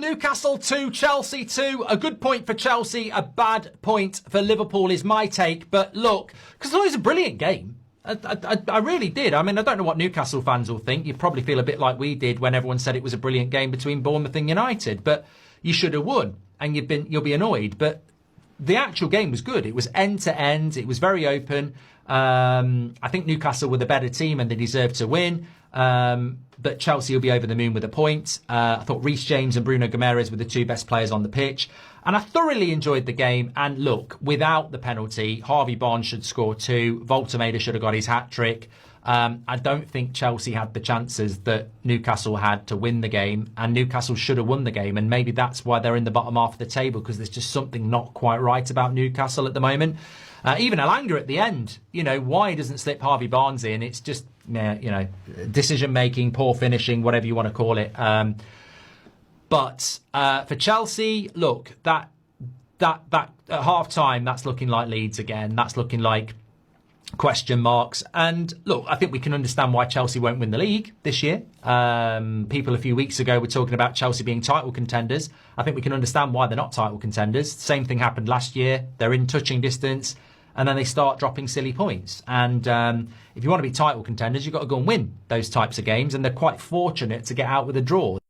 Newcastle 2, Chelsea 2. A good point for Chelsea, a bad point for Liverpool is my take. But look, because it was a brilliant game. I really did. I mean, I don't know what Newcastle fans will think. You probably feel a bit like we did when everyone said it was a brilliant game between Bournemouth and United. But you should have won, and you'll be annoyed. But the actual game was good. It was end to end. It was very open. I think Newcastle were the better team and they deserved to win. But Chelsea will be over the moon with a point. I thought Reece James and Bruno Guimaraes were the two best players on the pitch. And I thoroughly enjoyed the game. And look, without the penalty, Harvey Barnes should score 2. Voltemada should have got his hat-trick. I don't think Chelsea had the chances that Newcastle had to win the game. And Newcastle should have won the game. And maybe that's why they're in the bottom half of the table, because there's just something not quite right about Newcastle at the moment. Even Elanga at the end, why he doesn't slip Harvey Barnes in? It's just, decision making, poor finishing, whatever you want to call it. But for Chelsea, look, that at half time, that's looking like Leeds again. That's looking like question marks. And look, I think we can understand why Chelsea won't win the league this year. People a few weeks ago were talking about Chelsea being title contenders. I think we can understand why they're not title contenders. Same thing happened last year. They're in touching distance and then they start dropping silly points. And if you want to be title contenders, you've got to go and win those types of games. And they're quite fortunate to get out with a draw.